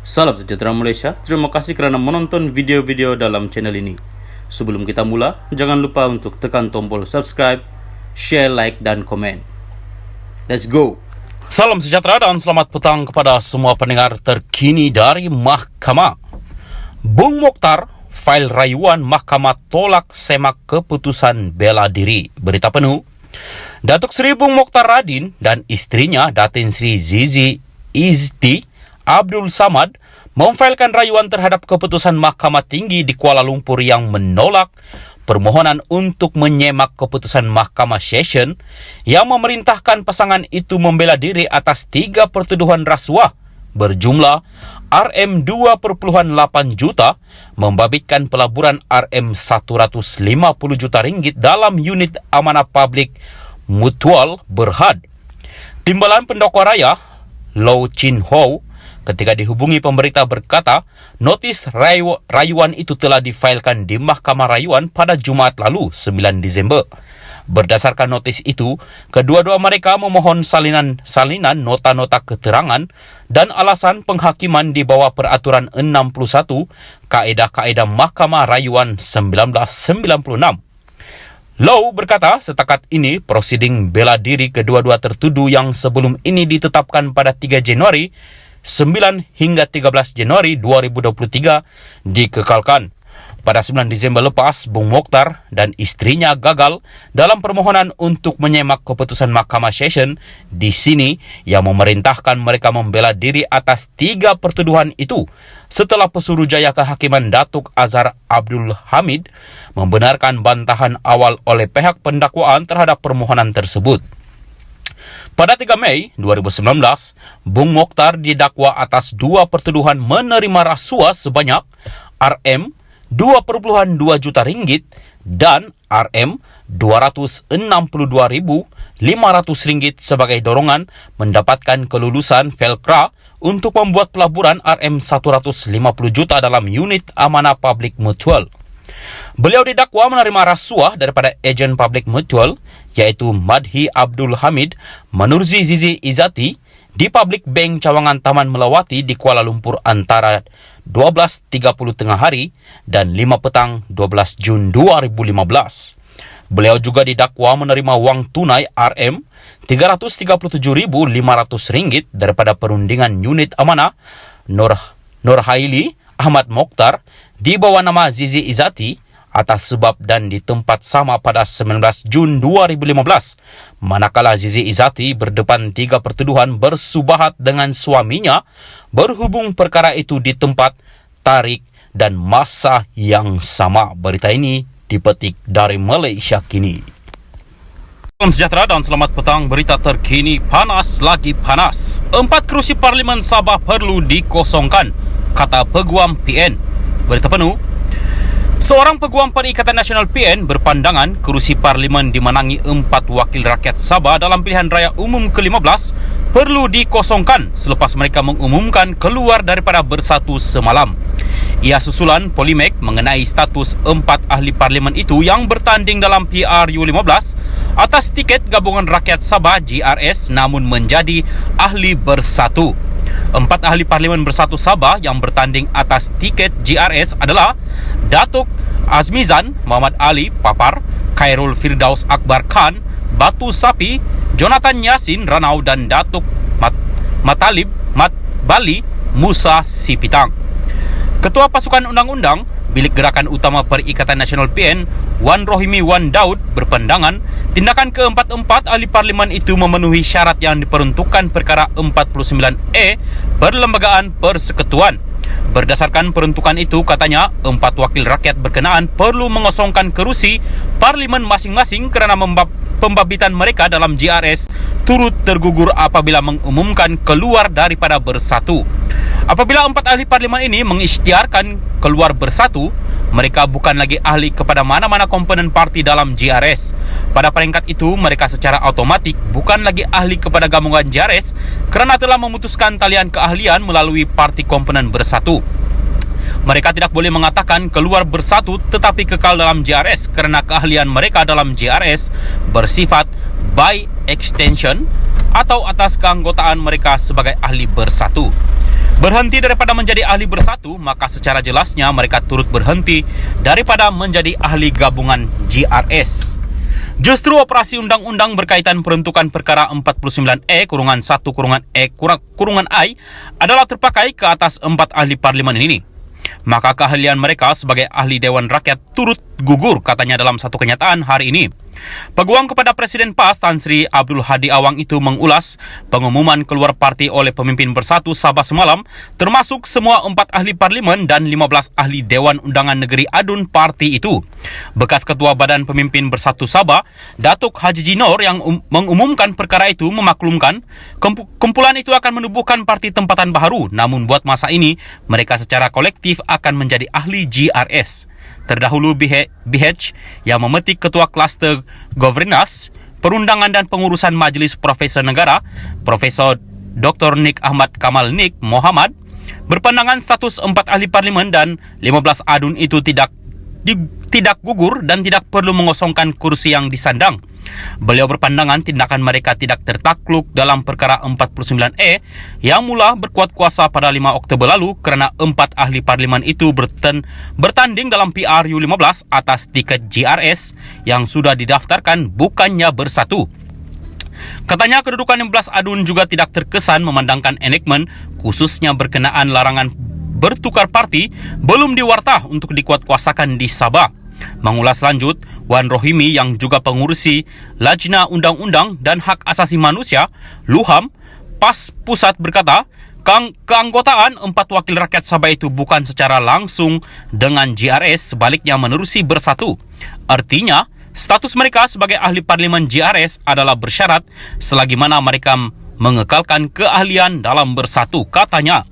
Salam sejahtera Malaysia, terima kasih kerana menonton video-video dalam channel ini. Sebelum kita mula, jangan lupa untuk tekan tombol subscribe, share, like dan komen. Let's go! Salam sejahtera dan selamat petang kepada semua pendengar terkini dari Mahkamah. Bung Mokhtar, fail rayuan Mahkamah tolak semak keputusan bela diri. Berita penuh. Datuk Seri Bung Mokhtar Radin dan istrinya Datin Sri Zizi Izti Abdul Samad memfailkan rayuan terhadap keputusan Mahkamah Tinggi di Kuala Lumpur yang menolak permohonan untuk menyemak keputusan Mahkamah Session yang memerintahkan pasangan itu membela diri atas 3 pertuduhan rasuah berjumlah RM2.8 juta membabitkan pelaburan RM150 juta ringgit dalam unit amanah publik Mutual Berhad. Timbalan Pendakwa Raya Low Chin Ho ketika dihubungi pemberita berkata, notis rayuan itu telah difailkan di Mahkamah Rayuan pada Jumaat lalu, 9 Disember. Berdasarkan notis itu, kedua-dua mereka memohon salinan nota-nota keterangan dan alasan penghakiman di bawah Peraturan 61 Kaedah-Kaedah Mahkamah Rayuan 1996. Low berkata, setakat ini prosiding bela diri kedua-dua tertuduh yang sebelum ini ditetapkan pada 3 Januari 9 hingga 13 Januari 2023 dikekalkan. Pada 9 Disember lepas, Bung Mokhtar dan istrinya gagal dalam permohonan untuk menyemak keputusan Mahkamah Session di sini yang memerintahkan mereka membela diri atas 3 pertuduhan itu setelah Pesuruhjaya Kehakiman Datuk Azhar Abdul Hamid membenarkan bantahan awal oleh pihak pendakwaan terhadap permohonan tersebut. Pada 3 Mei 2019, Bung Mokhtar didakwa atas 2 pertuduhan menerima rasuah sebanyak RM2.2 juta ringgit dan RM262.500 ringgit sebagai dorongan mendapatkan kelulusan Felkra untuk membuat pelaburan RM150 juta dalam unit amanah publik Mutual. Beliau didakwa menerima rasuah daripada ejen publik Mutual iaitu Madhi Abdul Hamid Manurzi Zizi Izati di Public Bank Cawangan Taman Melawati di Kuala Lumpur antara 12.30 tengah hari dan 5 petang 12 Jun 2015. Beliau juga didakwa menerima wang tunai RM337.500 daripada perundingan unit amanah Nurhaili Ahmad Mokhtar di bawah nama Zizi Izati atas sebab dan di tempat sama pada 19 Jun 2015, manakala Zizi Izati berdepan 3 pertuduhan bersubahat dengan suaminya berhubung perkara itu di tempat, tarikh dan masa yang sama. Berita ini dipetik dari Malaysia Kini. Salam sejahtera dan selamat petang. Berita terkini panas lagi panas. 4 kerusi Parlimen Sabah perlu dikosongkan, kata Peguam PN. Berita penuh. Seorang peguam Perikatan Nasional PN berpandangan kerusi Parlimen dimenangi 4 wakil rakyat Sabah dalam pilihan raya umum ke-15 perlu dikosongkan selepas mereka mengumumkan keluar daripada Bersatu semalam. Ia susulan polemik mengenai status 4 ahli Parlimen itu yang bertanding dalam PRU15 atas tiket Gabungan Rakyat Sabah GRS namun menjadi ahli Bersatu. 4 ahli Parlimen Bersatu Sabah yang bertanding atas tiket GRS adalah Datuk Azmizan Muhammad Ali Papar, Khairul Firdaus Akbar Khan Batu Sapi, Jonathan Yasin Ranau dan Datuk Matalib Mat Bali Musa Sipitang. Ketua Pasukan Undang-Undang Bilik Gerakan Utama Perikatan Nasional PN Wan Rohimi Wan Daud berpandangan tindakan ke-4 ahli Parlimen itu memenuhi syarat yang diperuntukkan perkara 49E Perlembagaan Persekutuan. Berdasarkan peruntukan itu, katanya 4 wakil rakyat berkenaan perlu mengosongkan kerusi Parlimen masing-masing kerana pembabitan mereka dalam GRS turut tergugur apabila mengumumkan keluar daripada Bersatu. Apabila 4 ahli Parlimen ini mengisytiharkan keluar Bersatu, mereka bukan lagi ahli kepada mana-mana komponen parti dalam GRS. Pada peringkat itu, mereka secara automatik bukan lagi ahli kepada gabungan GRS kerana telah memutuskan talian keahlian melalui parti komponen Bersatu. Mereka tidak boleh mengatakan keluar Bersatu tetapi kekal dalam GRS kerana keahlian mereka dalam GRS bersifat by extension atau atas keanggotaan mereka sebagai ahli Bersatu. berhenti daripada menjadi ahli bersatu, maka secara jelasnya mereka turut berhenti daripada menjadi ahli gabungan GRS. Justru operasi undang-undang berkaitan peruntukan perkara 49E-1-E-I adalah terpakai ke atas 4 ahli parlimen ini. Maka keahlian mereka sebagai ahli Dewan Rakyat turut gugur, katanya dalam satu kenyataan hari ini. Peguam kepada Presiden PAS Tan Sri Abdul Hadi Awang itu mengulas pengumuman keluar parti oleh pemimpin bersatu Sabah semalam, termasuk semua 4 ahli parlimen dan 15 ahli Dewan Undangan Negeri Adun parti itu. Bekas Ketua Badan Pemimpin Bersatu Sabah, Datuk Haji Jinor, yang mengumumkan perkara itu memaklumkan kumpulan itu akan menubuhkan parti tempatan baru, namun buat masa ini mereka secara kolektif akan menjadi ahli GRS. Terdahulu BH yang memetik Ketua Kluster Governance, Perundangan dan Pengurusan Majlis Profesor Negara, Profesor Dr. Nik Ahmad Kamal Nik Mohamad, berpandangan status 4 ahli parlimen dan 15 adun itu tidak gugur dan tidak perlu mengosongkan kursi yang disandang. Beliau berpandangan tindakan mereka tidak tertakluk dalam perkara 49E yang mula berkuat kuasa pada 5 Oktober lalu kerana 4 ahli parlimen itu bertanding dalam PRU15 atas tiket GRS yang sudah didaftarkan, bukannya bersatu. Katanya kedudukan 16 adun juga tidak terkesan memandangkan enactment, khususnya berkenaan larangan bertukar parti, belum diwartah untuk dikuatkuasakan di Sabah. Mengulas lanjut, Wan Rohimi yang juga pengurusi Lajna Undang-Undang dan Hak Asasi Manusia, LUHAM, PAS Pusat berkata, keanggotaan 4 wakil rakyat Sabah itu bukan secara langsung dengan GRS, sebaliknya menerusi bersatu. Artinya, status mereka sebagai ahli parlimen GRS adalah bersyarat selagi mana mereka mengekalkan keahlian dalam bersatu, katanya.